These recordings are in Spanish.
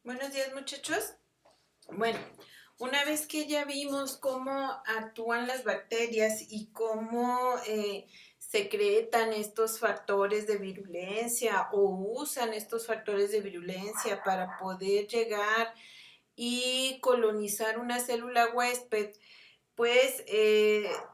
Buenos días, muchachos. Bueno, una vez que ya vimos cómo actúan las bacterias y cómo secretan estos factores de virulencia o usan estos factores de virulencia para poder llegar y colonizar una célula huésped, pues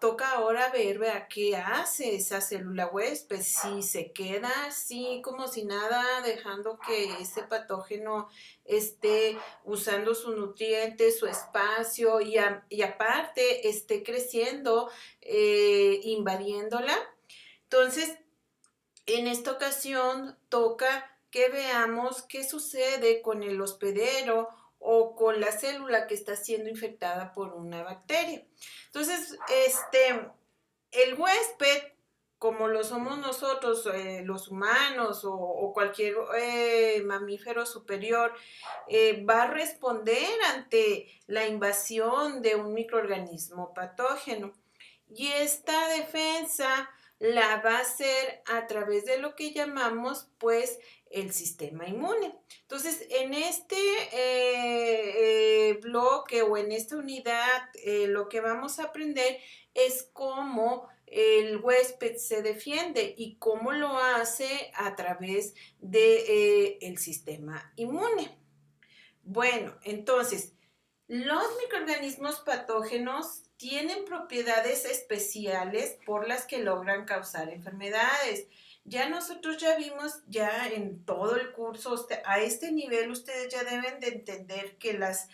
toca ahora ver, ¿verdad?, qué hace esa célula huésped, si se queda así como si nada, dejando que ese patógeno esté usando sus nutrientes, su espacio y aparte esté creciendo, invadiéndola. Entonces, en esta ocasión toca que veamos qué sucede con el hospedero o con la célula que está siendo infectada por una bacteria. Entonces, el huésped, como lo somos nosotros, los humanos o cualquier mamífero superior, va a responder ante la invasión de un microorganismo patógeno. Y esta defensa la va a hacer a través de lo que llamamos, pues, el sistema inmune. Entonces, en este bloque o en esta unidad, lo que vamos a aprender es cómo el huésped se defiende y cómo lo hace a través del de, sistema inmune. Bueno, entonces, los microorganismos patógenos tienen propiedades especiales por las que logran causar enfermedades. Ya nosotros ya vimos ya en todo el curso, a este nivel ustedes ya deben de entender que las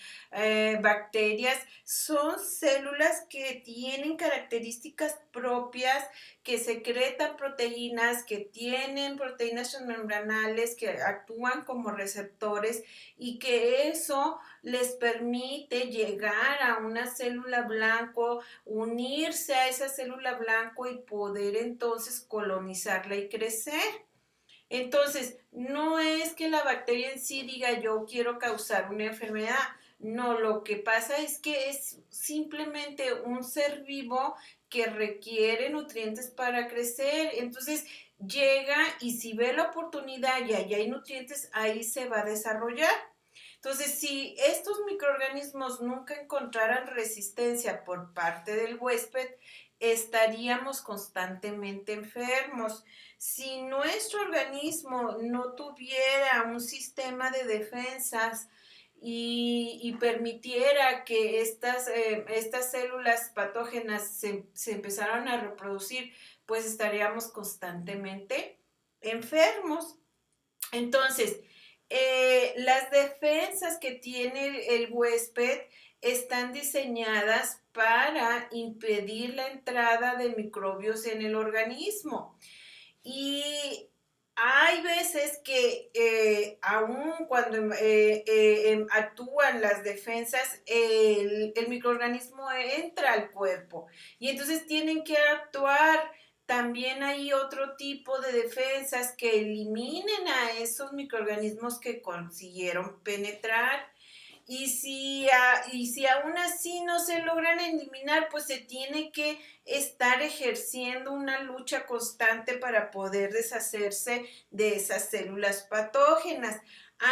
bacterias son células que tienen características propias, que secretan proteínas, que tienen proteínas transmembranales, que actúan como receptores y que eso les permite llegar a una célula blanco, unirse a esa célula blanco y poder entonces colonizarla y crecer. Entonces, no es que la bacteria en sí diga yo quiero causar una enfermedad. No, lo que pasa es que es simplemente un ser vivo que requiere nutrientes para crecer. Entonces, llega y si ve la oportunidad y allá hay nutrientes, ahí se va a desarrollar. Entonces, si estos microorganismos nunca encontraran resistencia por parte del huésped, estaríamos constantemente enfermos. Si nuestro organismo no tuviera un sistema de defensas y permitiera que estas células patógenas se empezaran a reproducir, pues estaríamos constantemente enfermos. Entonces, las defensas que tiene el huésped están diseñadas para impedir la entrada de microbios en el organismo. Y hay veces que aun cuando actúan las defensas, el microorganismo entra al cuerpo y entonces tienen que actuar. También hay otro tipo de defensas que eliminen a esos microorganismos que consiguieron penetrar. Y si aún así no se logran eliminar, pues se tiene que estar ejerciendo una lucha constante para poder deshacerse de esas células patógenas.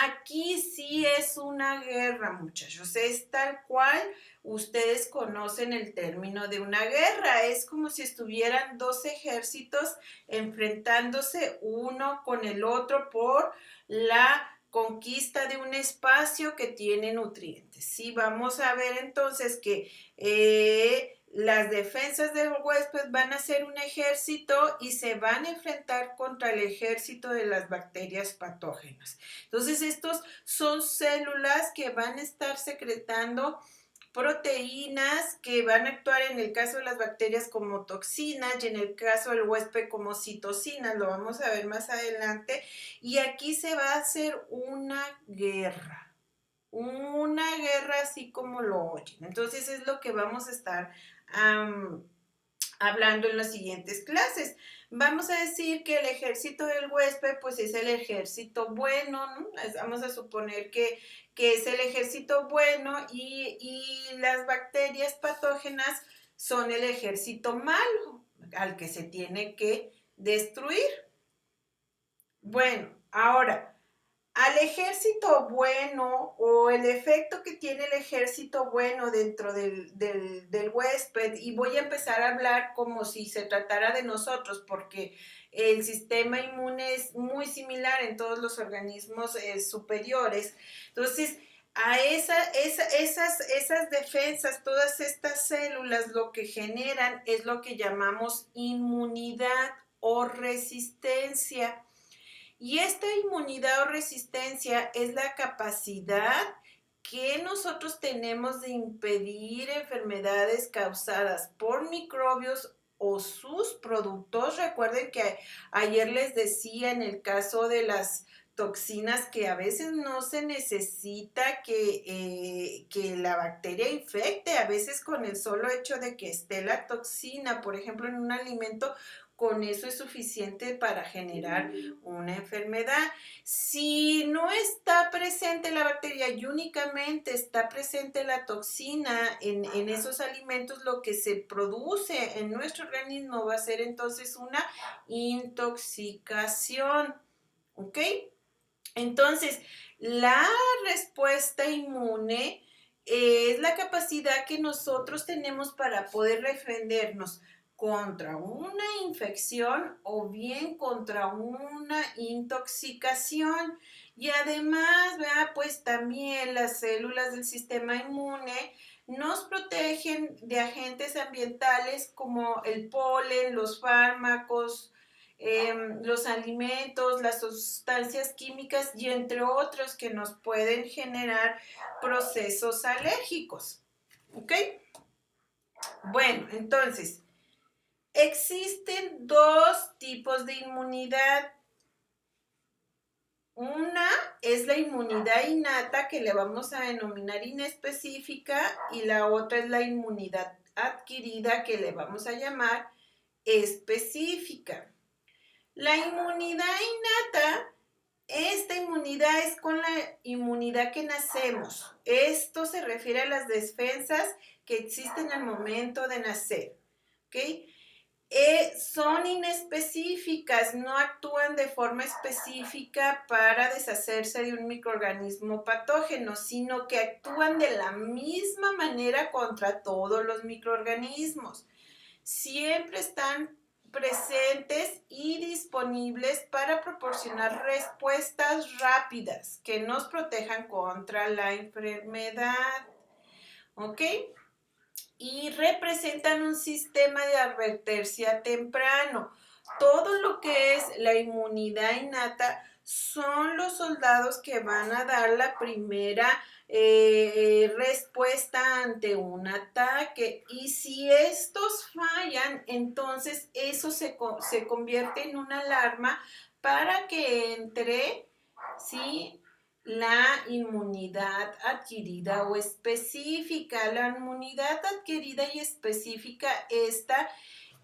Aquí sí es una guerra, muchachos, es tal cual ustedes conocen el término de una guerra. Es como si estuvieran dos ejércitos enfrentándose uno con el otro por la conquista de un espacio que tiene nutrientes. Sí, vamos a ver entonces que las defensas del huésped van a ser un ejército y se van a enfrentar contra el ejército de las bacterias patógenas. Entonces, estos son células que van a estar secretando proteínas que van a actuar en el caso de las bacterias como toxinas y en el caso del huésped como citocinas, lo vamos a ver más adelante, y aquí se va a hacer una guerra así como lo oyen. Entonces es lo que vamos a estar hablando en las siguientes clases. Vamos a decir que el ejército del huésped pues es el ejército bueno, ¿no? Vamos a suponer que es el ejército bueno y las bacterias patógenas son el ejército malo al que se tiene que destruir. Bueno, ahora, Al ejército bueno o el efecto que tiene el ejército bueno dentro del huésped, y voy a empezar a hablar como si se tratara de nosotros, porque el sistema inmune es muy similar en todos los organismos superiores. Entonces, esas defensas, todas estas células, lo que generan es lo que llamamos inmunidad o resistencia. Y esta inmunidad o resistencia es la capacidad que nosotros tenemos de impedir enfermedades causadas por microbios o sus productos. Recuerden que ayer les decía en el caso de las toxinas que a veces no se necesita que la bacteria infecte, a veces con el solo hecho de que esté la toxina, por ejemplo, en un alimento, con eso es suficiente para generar una enfermedad. Si no está presente la bacteria y únicamente está presente la toxina en esos alimentos, lo que se produce en nuestro organismo va a ser entonces una intoxicación. ¿Ok? Entonces, la respuesta inmune es la capacidad que nosotros tenemos para poder defendernos contra una infección o bien contra una intoxicación. Y además, ¿verdad? Pues también las células del sistema inmune nos protegen de agentes ambientales como el polen, los fármacos, los alimentos, las sustancias químicas y entre otros que nos pueden generar procesos alérgicos. ¿Ok? Bueno, entonces, existen dos tipos de inmunidad. Una es la inmunidad innata, que le vamos a denominar inespecífica, y la otra es la inmunidad adquirida, que le vamos a llamar específica. La inmunidad innata, esta inmunidad es con la inmunidad que nacemos. Esto se refiere a las defensas que existen al momento de nacer. ¿Ok? Son inespecíficas, no actúan de forma específica para deshacerse de un microorganismo patógeno, sino que actúan de la misma manera contra todos los microorganismos. Siempre están presentes y disponibles para proporcionar respuestas rápidas que nos protejan contra la enfermedad. ¿Ok? Y representan un sistema de advertencia temprano. Todo lo que es la inmunidad innata son los soldados que van a dar la primera respuesta ante un ataque, y si estos fallan, entonces eso se convierte en una alarma para que entre, ¿sí?, la inmunidad adquirida o específica. La inmunidad adquirida y específica, esta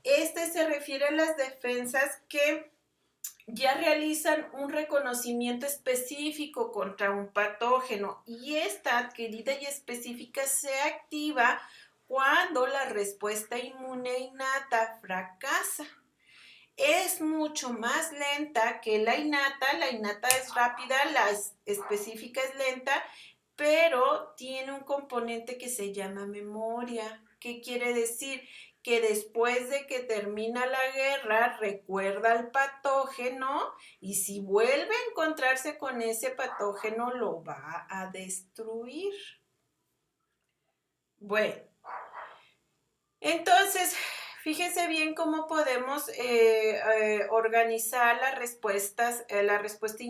se refiere a las defensas que ya realizan un reconocimiento específico contra un patógeno, y esta adquirida y específica se activa cuando la respuesta inmune innata fracasa. Es mucho más lenta que la innata es rápida, la específica es lenta, pero tiene un componente que se llama memoria. ¿Qué quiere decir? Que después de que termina la guerra, recuerda al patógeno, y si vuelve a encontrarse con ese patógeno, lo va a destruir. Bueno, entonces, fíjense bien cómo podemos organizar las respuestas, la respuesta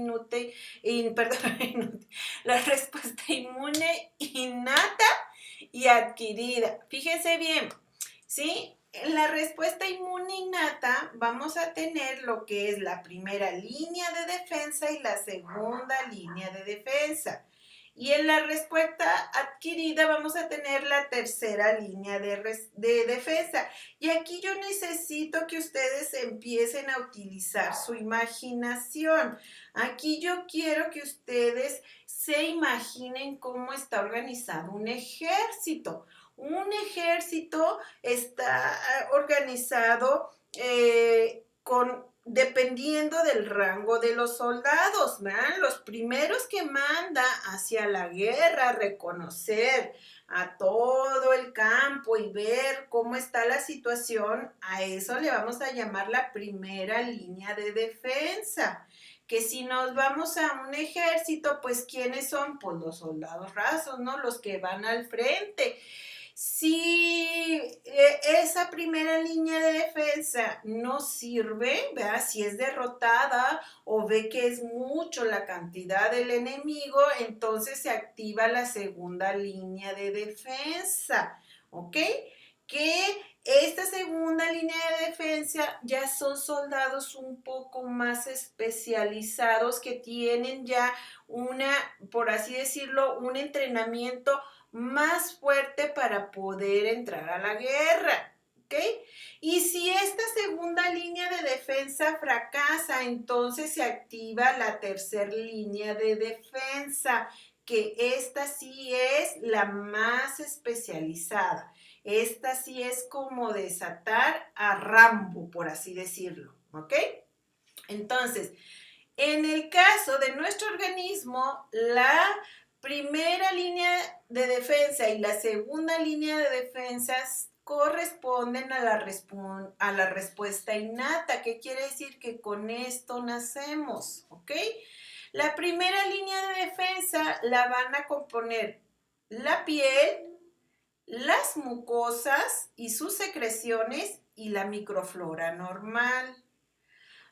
perdón, la respuesta inmune innata y adquirida. Fíjense bien, ¿sí? En la respuesta inmune innata vamos a tener lo que es la primera línea de defensa y la segunda línea de defensa. Y en la respuesta adquirida vamos a tener la tercera línea de defensa. Y aquí yo necesito que ustedes empiecen a utilizar su imaginación. Aquí yo quiero que ustedes se imaginen cómo está organizado un ejército. Un ejército está organizado con dependiendo del rango de los soldados, ¿verdad? Los primeros que manda hacia la guerra, reconocer a todo el campo y ver cómo está la situación, a eso le vamos a llamar la primera línea de defensa. Que si nos vamos a un ejército, pues ¿quiénes son? Pues los soldados rasos, ¿no? Los que van al frente. Si esa primera línea de defensa no sirve, ¿verdad? Si es derrotada o ve que es mucho la cantidad del enemigo, entonces se activa la segunda línea de defensa, ¿ok? Que esta segunda línea de defensa ya son soldados un poco más especializados que tienen ya una, por así decirlo, un entrenamiento más fuerte para poder entrar a la guerra, ¿ok? Y si esta segunda línea de defensa fracasa, entonces se activa la tercera línea de defensa, que esta sí es la más especializada. Esta sí es como desatar a Rambo, por así decirlo, ¿ok? Entonces, en el caso de nuestro organismo, la primera línea de defensa y la segunda línea de defensas corresponden a la respuesta innata. ¿Qué quiere decir? Que con esto nacemos, ¿ok? La primera línea de defensa la van a componer la piel, las mucosas y sus secreciones y la microflora normal.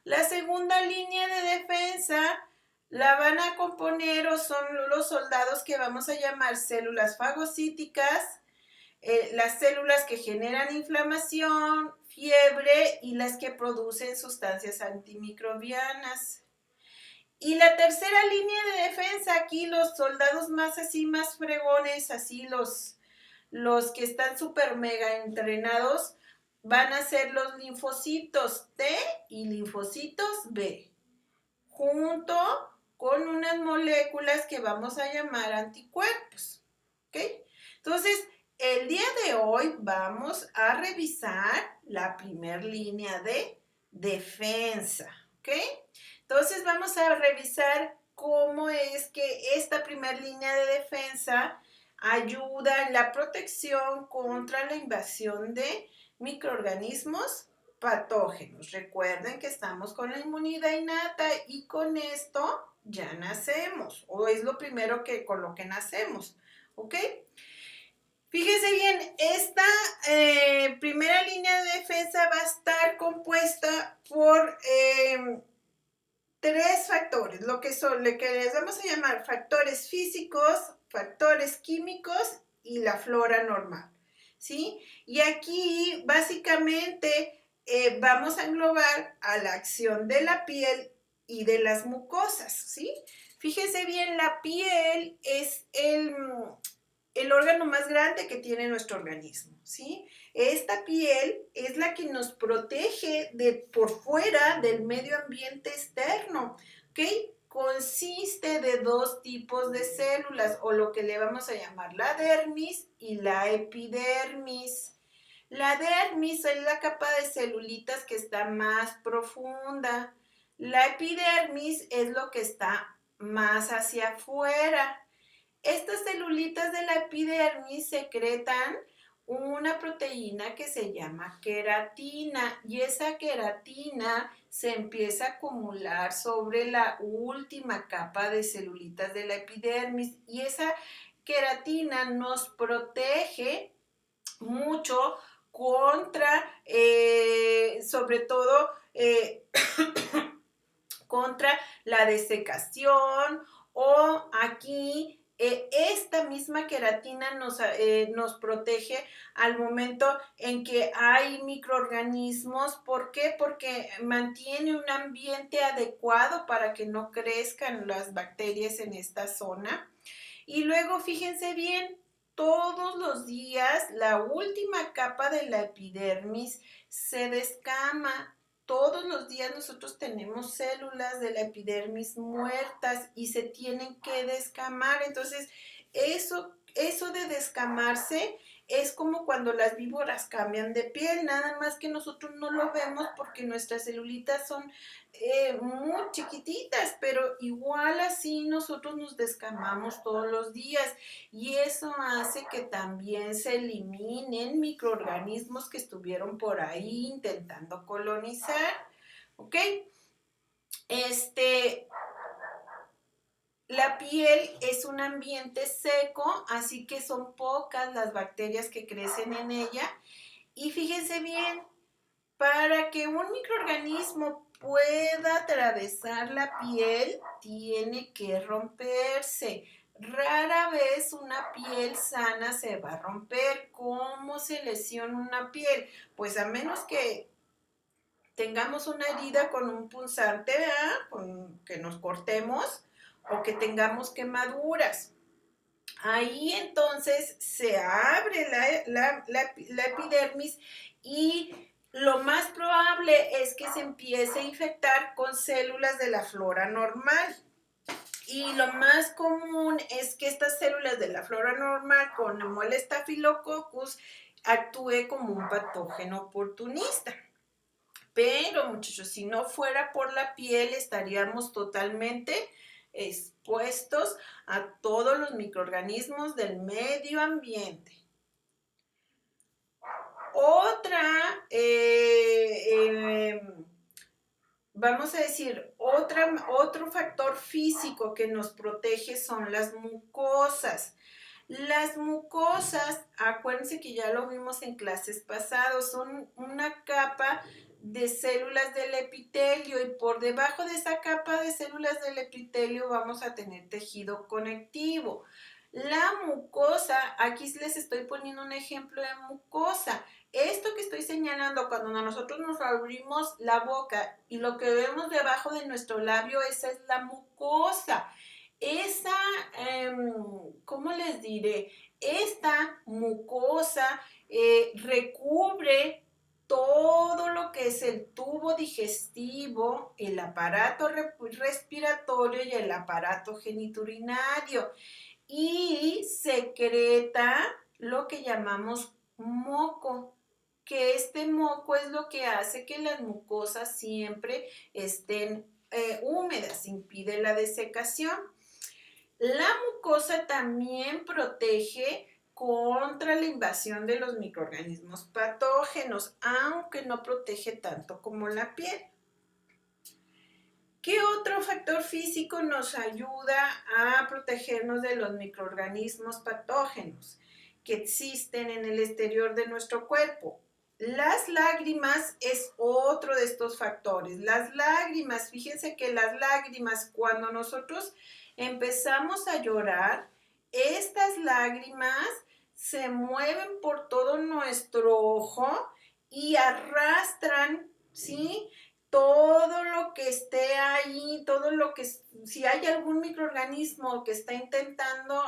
La segunda línea de defensa la van a componer o son los soldados que vamos a llamar células fagocíticas, las células que generan inflamación, fiebre y las que producen sustancias antimicrobianas. Y la tercera línea de defensa, aquí los soldados más así, más fregones, así los que están súper mega entrenados, van a ser los linfocitos T y linfocitos B, junto con unas moléculas que vamos a llamar anticuerpos, ¿ok? Entonces, el día de hoy vamos a revisar la primera línea de defensa, ¿ok? Entonces, vamos a revisar cómo es que esta primera línea de defensa ayuda en la protección contra la invasión de microorganismos patógenos. Recuerden que estamos con la inmunidad innata y con esto ya nacemos, o es lo primero que con lo que nacemos, ¿ok? Fíjense bien, esta primera línea de defensa va a estar compuesta por tres factores, lo que les vamos a llamar factores físicos, factores químicos y la flora normal, ¿sí? Y aquí básicamente vamos a englobar a la acción de la piel y de las mucosas, ¿sí? Fíjense bien, la piel es el órgano más grande que tiene nuestro organismo, ¿sí? Esta piel es la que nos protege por fuera del medio ambiente externo, ¿ok? Consiste de dos tipos de células, o lo que le vamos a llamar la dermis y la epidermis. La dermis es la capa de celulitas que está más profunda. La epidermis es lo que está más hacia afuera. Estas celulitas de la epidermis secretan una proteína que se llama queratina, y esa queratina se empieza a acumular sobre la última capa de celulitas de la epidermis, y esa queratina nos protege mucho contra, sobre todo, contra la desecación, o aquí esta misma queratina nos protege al momento en que hay microorganismos. ¿Por qué? Porque mantiene un ambiente adecuado para que no crezcan las bacterias en esta zona. Y luego, fíjense bien, todos los días la última capa de la epidermis se descama. Todos los días nosotros tenemos células de la epidermis muertas y se tienen que descamar. Entonces, eso de descamarse es como cuando las víboras cambian de piel, nada más que nosotros no lo vemos porque nuestras celulitas son muy chiquititas, pero igual así nosotros nos descamamos todos los días y eso hace que también se eliminen microorganismos que estuvieron por ahí intentando colonizar, ¿ok? Este, la piel es un ambiente seco, así que son pocas las bacterias que crecen en ella. Y fíjense bien, para que un microorganismo pueda atravesar la piel, tiene que romperse. Rara vez una piel sana se va a romper. ¿Cómo se lesiona una piel? Pues a menos que tengamos una herida con un punzante, ¿verdad? Que nos cortemos o que tengamos quemaduras. Ahí entonces se abre la epidermis y lo más probable es que se empiece a infectar con células de la flora normal. Y lo más común es que estas células de la flora normal, como el Staphylococcus, actúe como un patógeno oportunista. Pero, muchachos, si no fuera por la piel, estaríamos totalmente expuestos a todos los microorganismos del medio ambiente. Vamos a decir, otro factor físico que nos protege son las mucosas. Las mucosas, acuérdense que ya lo vimos en clases pasadas, son una capa de células del epitelio y por debajo de esa capa de células del epitelio vamos a tener tejido conectivo. La mucosa, aquí les estoy poniendo un ejemplo de mucosa. Esto que estoy señalando, cuando nosotros nos abrimos la boca y lo que vemos debajo de nuestro labio, esa es la mucosa. Esa, ¿cómo les diré? Esta mucosa recubre todo lo que es el tubo digestivo, el aparato respiratorio y el aparato geniturinario y secreta lo que llamamos moco, que este moco es lo que hace que las mucosas siempre estén húmedas, impide la desecación. La mucosa también protege contra la invasión de los microorganismos patógenos, aunque no protege tanto como la piel. ¿Qué otro factor físico nos ayuda a protegernos de los microorganismos patógenos que existen en el exterior de nuestro cuerpo? Las lágrimas es otro de estos factores. Las lágrimas, fíjense que las lágrimas, cuando nosotros empezamos a llorar, estas lágrimas se mueven por todo nuestro ojo y arrastran, ¿sí? Todo lo que esté ahí, todo lo que, si hay algún microorganismo que está intentando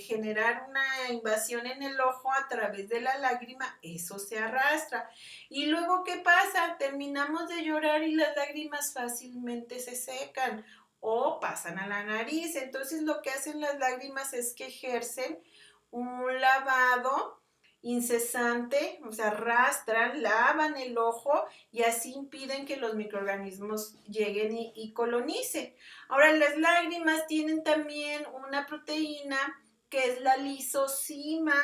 generar una invasión en el ojo a través de la lágrima, eso se arrastra. Y luego, ¿qué pasa? Terminamos de llorar y las lágrimas fácilmente se secan o pasan a la nariz. Entonces, lo que hacen las lágrimas es que ejercen un lavado incesante, o sea, arrastran, lavan el ojo y así impiden que los microorganismos lleguen y colonicen. Ahora, las lágrimas tienen también una proteína que es la lisocima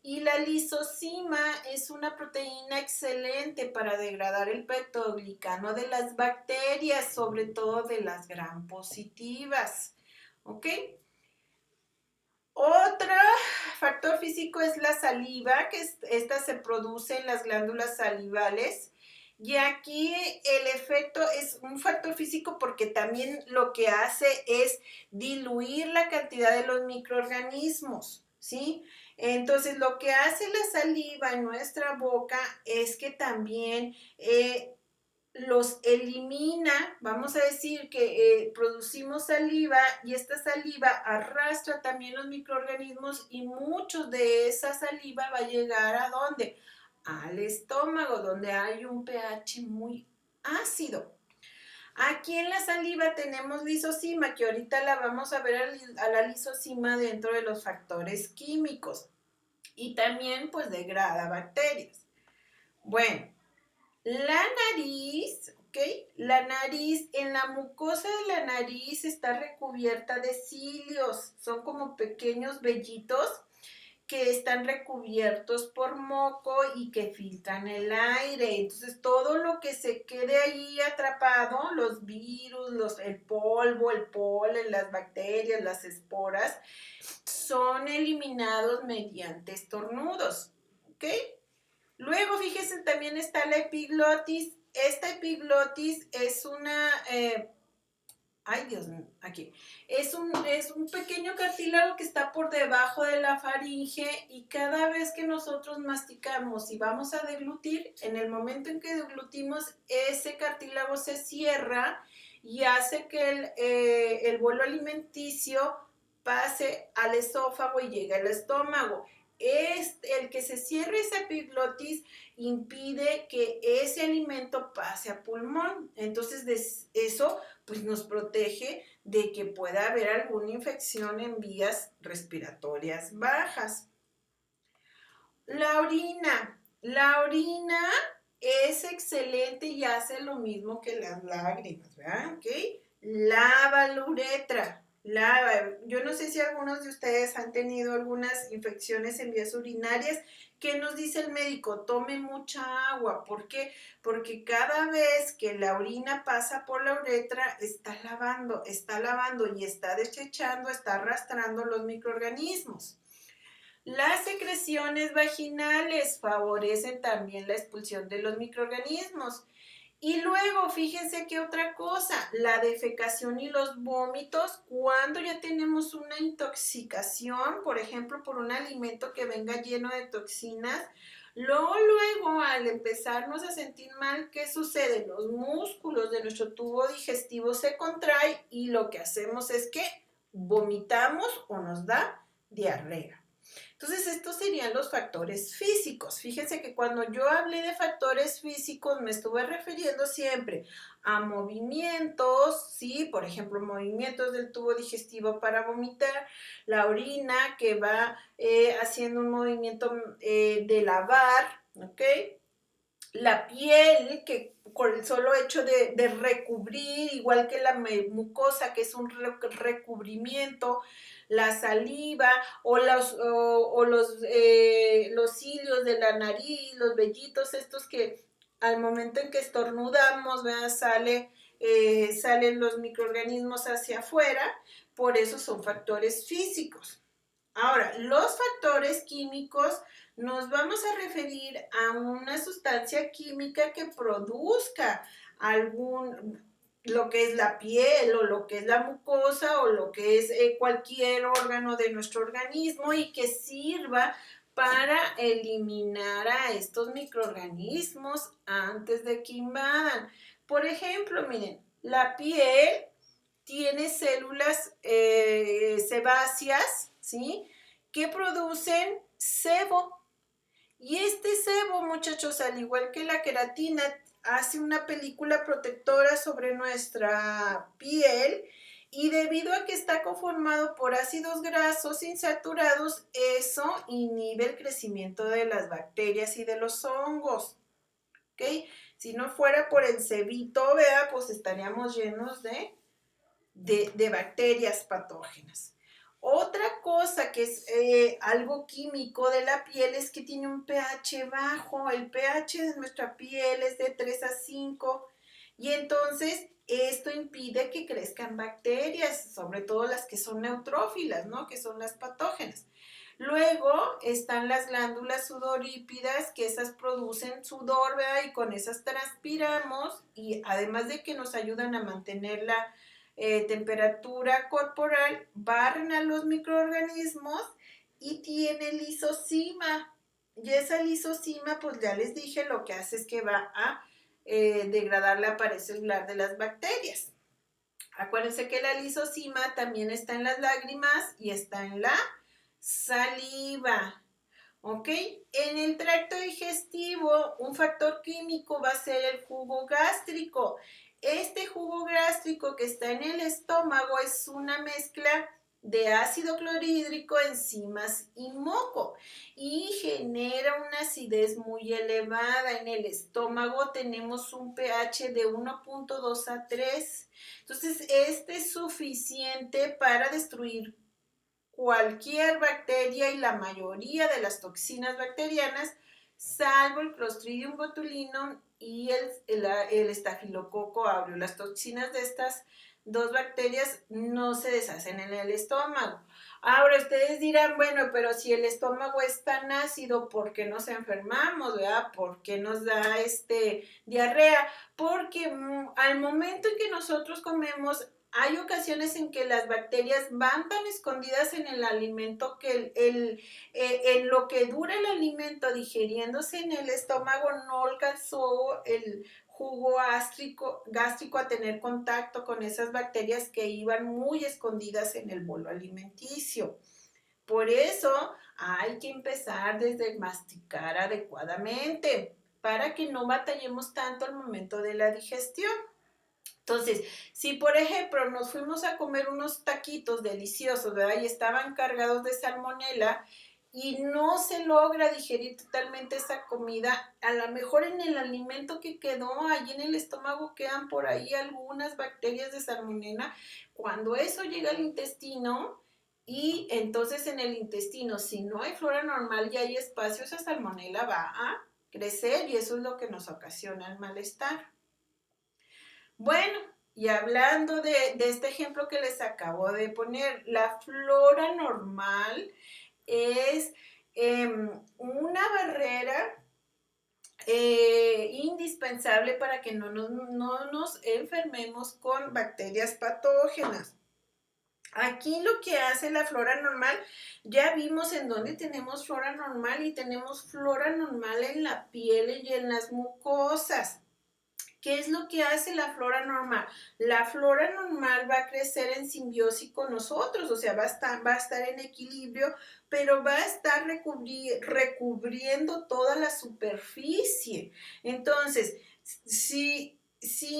y la lisocima es una proteína excelente para degradar el peptidoglicano de las bacterias, sobre todo de las gram positivas, ¿ok? Otro factor físico es la saliva, que esta se produce en las glándulas salivales. Y aquí el efecto es un factor físico porque también lo que hace es diluir la cantidad de los microorganismos, ¿sí? Entonces, lo que hace la saliva en nuestra boca es que también los elimina, vamos a decir que producimos saliva y esta saliva arrastra también los microorganismos y muchos de esa saliva va a llegar ¿a dónde? Al estómago, donde hay un pH muy ácido. Aquí en la saliva tenemos lisocima, que ahorita la vamos a ver a la lisocima dentro de los factores químicos. y también pues degrada bacterias. Bueno, la nariz, ¿ok? La nariz, en la mucosa de la nariz está recubierta de cilios, son como pequeños vellitos que están recubiertos por moco y que filtran el aire. Entonces, todo lo que se quede ahí atrapado, los virus, el polvo, el polen, las bacterias, las esporas, son eliminados mediante estornudos, ¿ok? Luego, fíjense, también está la epiglotis. Esta epiglotis es una ay Dios mío, aquí. Es un pequeño cartílago que está por debajo de la faringe y cada vez que nosotros masticamos y vamos a deglutir, en el momento en que deglutimos, ese cartílago se cierra y hace que el bolo alimenticio pase al esófago y llegue al estómago. El que se cierre esa epiglotis impide que ese alimento pase a pulmón. Entonces, eso pues nos protege de que pueda haber alguna infección en vías respiratorias bajas. La orina es excelente y hace lo mismo que las lágrimas, ¿verdad? ¿Ok? Lava la uretra. Yo no sé si algunos de ustedes han tenido algunas infecciones en vías urinarias. ¿Qué nos dice el médico? Tome mucha agua. ¿Por qué? Porque cada vez que la orina pasa por la uretra, está lavando y está desechando, está arrastrando los microorganismos. Las secreciones vaginales favorecen también la expulsión de los microorganismos. Y luego, fíjense que otra cosa, la defecación y los vómitos, cuando ya tenemos una intoxicación, por ejemplo, por un alimento que venga lleno de toxinas, luego al empezarnos a sentir mal, ¿qué sucede? Los músculos de nuestro tubo digestivo se contraen y lo que hacemos es que vomitamos o nos da diarrea. Entonces, estos serían los factores físicos. Fíjense que cuando yo hablé de factores físicos, me estuve refiriendo siempre a movimientos, ¿sí? Por ejemplo, movimientos del tubo digestivo para vomitar, la orina que va haciendo un movimiento de lavar, ¿ok? La piel, que con el solo hecho de recubrir, igual que la mucosa, que es un recubrimiento, la saliva los cilios de la nariz, los vellitos estos que al momento en que estornudamos, ¿verdad? Salen los microorganismos hacia afuera, por eso son factores físicos. Ahora, los factores químicos nos vamos a referir a una sustancia química que produzca lo que es la piel o lo que es la mucosa o lo que es cualquier órgano de nuestro organismo y que sirva para eliminar a estos microorganismos antes de que invadan. Por ejemplo, miren, la piel tiene células sebáceas, ¿sí? Que producen sebo. Y este sebo, muchachos, al igual que la queratina, hace una película protectora sobre nuestra piel y debido a que está conformado por ácidos grasos insaturados, eso inhibe el crecimiento de las bacterias y de los hongos. ¿Ok? Si no fuera por el sebito, vea, pues estaríamos llenos de bacterias patógenas. Otra cosa que es algo químico de la piel es que tiene un pH bajo. El pH de nuestra piel es de 3 a 5 y entonces esto impide que crezcan bacterias, sobre todo las que son neutrófilas, ¿no? Que son las patógenas. Luego están las glándulas sudorípidas, que esas producen sudor, ¿verdad? Y con esas transpiramos y además de que nos ayudan a mantener la temperatura corporal, barren a los microorganismos y tiene lisocima. Y esa lisocima, pues ya les dije, lo que hace es que va a degradar la pared celular de las bacterias. Acuérdense que la lisocima también está en las lágrimas y está en la saliva. ¿Ok? En el tracto digestivo, un factor químico va a ser el jugo gástrico. Este jugo gástrico que está en el estómago es una mezcla de ácido clorhídrico, enzimas y moco y genera una acidez muy elevada. En el estómago tenemos un pH de 1.2 a 3. Entonces, este es suficiente para destruir cualquier bacteria y la mayoría de las toxinas bacterianas, salvo el Clostridium botulinum y el estafilococo aureus. Las toxinas de estas dos bacterias no se deshacen en el estómago. Ahora ustedes dirán, bueno, pero si el estómago es tan ácido, ¿por qué nos enfermamos, verdad? ¿Por qué nos da diarrea? Porque al momento en que nosotros comemos, hay ocasiones en que las bacterias van tan escondidas en el alimento que en lo que dura el alimento digiriéndose en el estómago no alcanzó el jugo gástrico a tener contacto con esas bacterias que iban muy escondidas en el bolo alimenticio. Por eso hay que empezar desde masticar adecuadamente para que no batallemos tanto al momento de la digestión. Entonces, si por ejemplo nos fuimos a comer unos taquitos deliciosos, ¿verdad? Y estaban cargados de salmonela y no se logra digerir totalmente esa comida, a lo mejor en el alimento que quedó allí en el estómago quedan por ahí algunas bacterias de salmonela. Cuando eso llega al intestino y entonces en el intestino, si no hay flora normal y hay espacio, esa salmonela va a crecer y eso es lo que nos ocasiona el malestar. Bueno, y hablando de este ejemplo que les acabo de poner, la flora normal es una barrera indispensable para que no nos enfermemos con bacterias patógenas. Aquí lo que hace la flora normal, ya vimos en dónde tenemos flora normal y tenemos flora normal en la piel y en las mucosas. ¿Qué es lo que hace la flora normal? La flora normal va a crecer en simbiosis con nosotros, o sea, va a estar en equilibrio, pero va a estar recubriendo toda la superficie. Entonces, si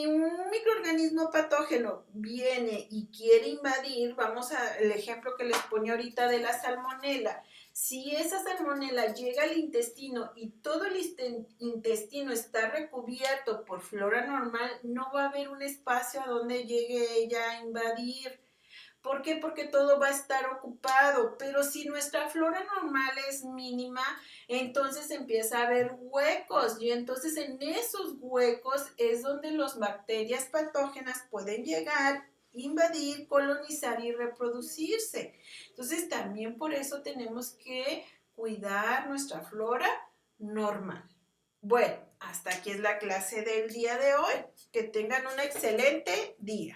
un microorganismo patógeno viene y quiere invadir, vamos al ejemplo que les ponía ahorita de la salmonela. Si esa salmonela llega al intestino y todo el intestino está recubierto por flora normal, no va a haber un espacio a donde llegue ella a invadir. ¿Por qué? Porque todo va a estar ocupado. Pero si nuestra flora normal es mínima, entonces empieza a haber huecos. Y entonces en esos huecos es donde las bacterias patógenas pueden llegar, invadir, colonizar y reproducirse. Entonces también por eso tenemos que cuidar nuestra flora normal. Bueno, hasta aquí es la clase del día de hoy. Que tengan un excelente día.